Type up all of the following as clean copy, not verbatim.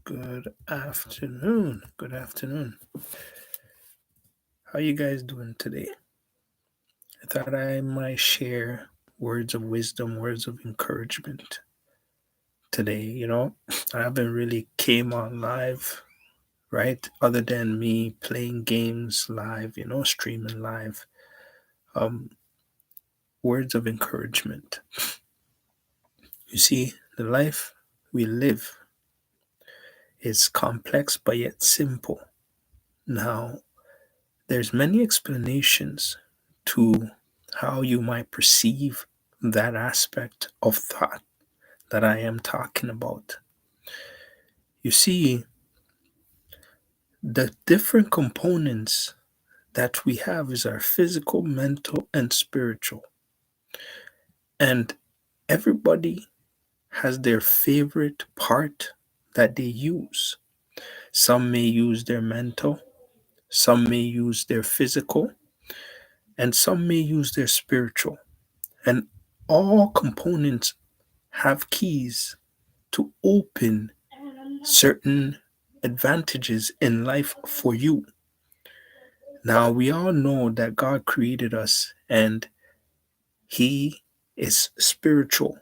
Good afternoon. Good afternoon. How you guys doing today? I thought I might share words of wisdom, words of encouragement today. I haven't really came on live, right? Other than me playing games live, streaming live. Um, Words of encouragement. You see, the life we live is complex but yet simple. Now, there's many explanations to how you might perceive that aspect of thought that I am talking about. You see, the different components that we have is our physical, mental, and spiritual. And everybody has their favorite part that they use. Some may use their mental, some may use their physical, and some may use their spiritual. And all components have keys to open certain advantages in life for you. Now, we all know that God created us and He is spiritual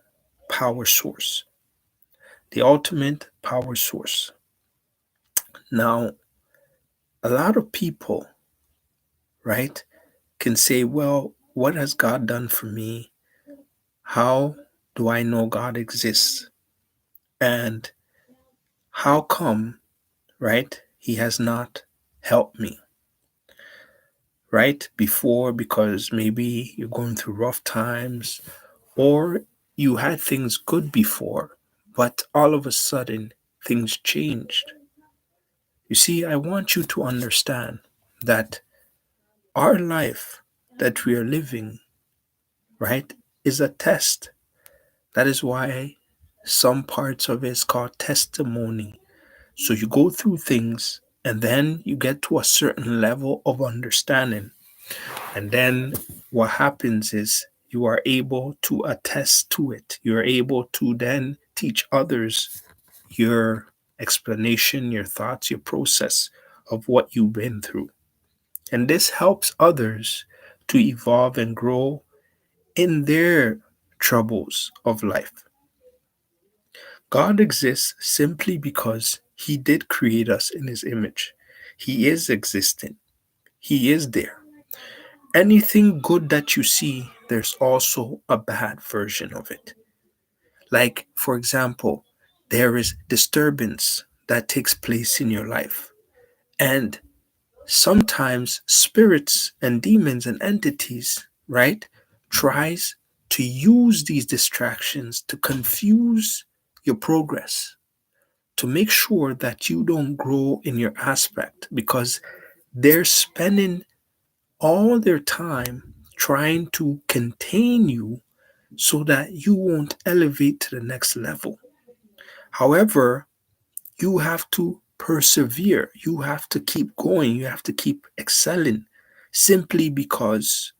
power source, the ultimate power source. Now, a lot of people, right, can say, well, what has God done for me? How do I know God exists? And how come, right, He has not helped me? Right before, because maybe you're going through rough times or you had things good before, but all of a sudden things changed. You see, I want you to understand that our life that we are living, right, is a test. That is why some parts of it is called testimony. So you go through things and then you get to a certain level of understanding. And then what happens is you are able to attest to it. You're able to then teach others your explanation, your thoughts, your process of what you've been through. And this helps others to evolve and grow in their troubles of life. God exists simply because He did create us in His image. He is existent, He is there. Anything good that you see, there's also a bad version of it. Like, for example, there is disturbance that takes place in your life. And sometimes spirits and demons and entities, right, tries to use these distractions to confuse your progress, to make sure that you don't grow in your aspect because they're spending all their time trying to contain you so that you won't elevate to the next level. However, you have to persevere. You have to keep going. You have to keep excelling simply because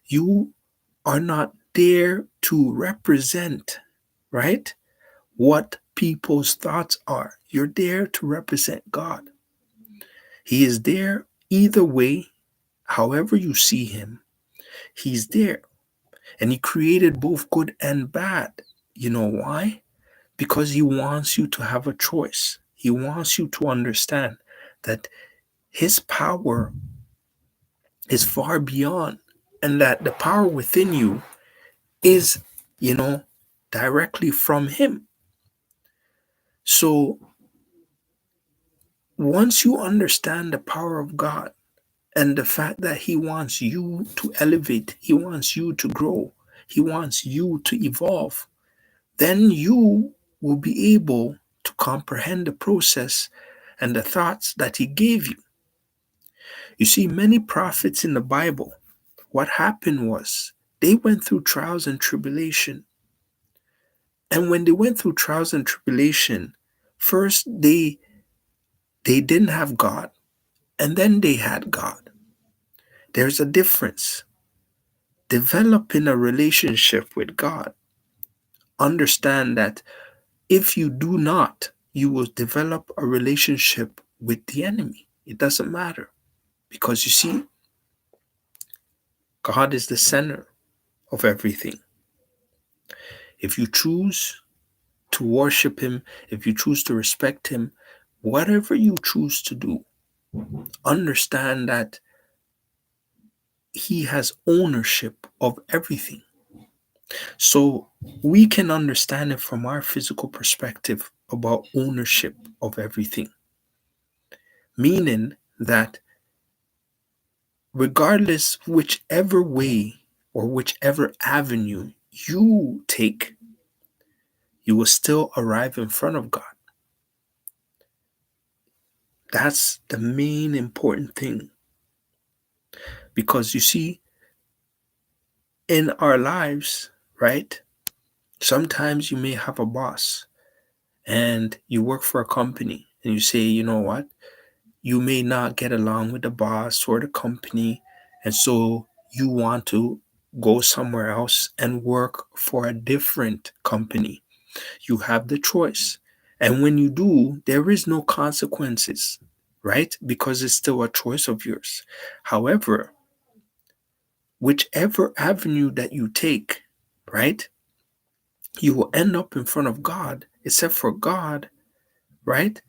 you are not there to represent, right, what people's thoughts are. You're there to represent God. He is there either way, however you see Him. He's there. And He created both good and bad. You know why? Because He wants you to have a choice. He wants you to understand that His power is far beyond, and that the power within you is, you know, directly from Him. So once you understand the power of God and the fact that He wants you to elevate, He wants you to grow, He wants you to evolve, then you will be able to comprehend the process and the thoughts that He gave you. You see, many prophets in the Bible, what happened was they went through trials and tribulation. And when they went through trials and tribulation, first they didn't have God, and then they had God. There's a difference. Developing a relationship with God. Understand that if you do not, you will develop a relationship with the enemy. It doesn't matter. Because you see, God is the center of everything. If you choose to worship Him, if you choose to respect Him, whatever you choose to do, understand that He has ownership of everything. So we can understand it from our physical perspective about ownership of everything, meaning that regardless whichever way or whichever avenue you take, you will still arrive in front of God. That's the main important thing. Because you see, in our lives, right? Sometimes you may have a boss and you work for a company and you say, you know what? You may not get along with the boss or the company. And so you want to go somewhere else and work for a different company. You have the choice. And when you do, there is no consequences, right? Because it's still a choice of yours. However, whichever avenue that you take, right, you will end up in front of God, except for God, right,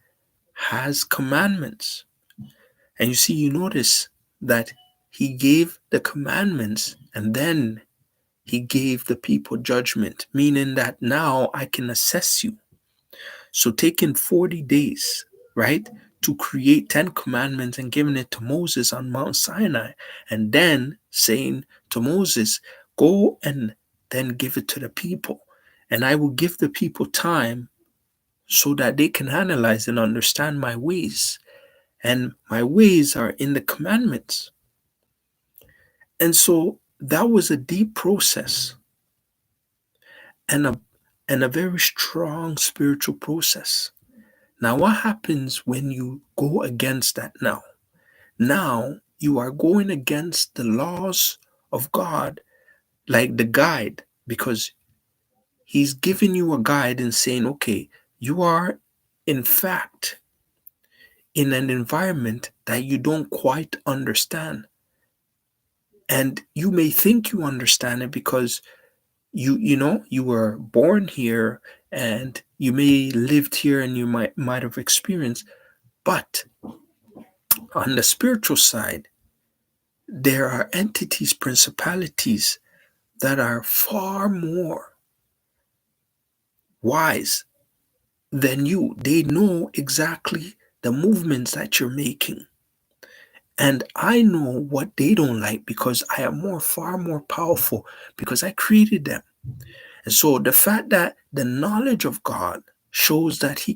has commandments. And you see, you notice that He gave the commandments and then He gave the people judgment, meaning that now I can assess you. So taking 40 days, right, to create 10 commandments and giving it to Moses on Mount Sinai, and then saying to Moses, go and then give it to the people. And I will give the people time so that they can analyze and understand my ways. And my ways are in the commandments. And so that was a deep process and a very strong spiritual process. Now, what happens when you go against that now? Now you are going against the laws of God, like the guide, because He's giving you a guide and saying, okay, you are in fact in an environment that you don't quite understand. And you may think you understand it because you were born here and you may lived here and you might have experienced, but on the spiritual side, there are entities, principalities that are far more wise than you. They know exactly the movements that you're making. And I know what they don't like because I am far more powerful because I created them. And so the fact that the knowledge of God shows that He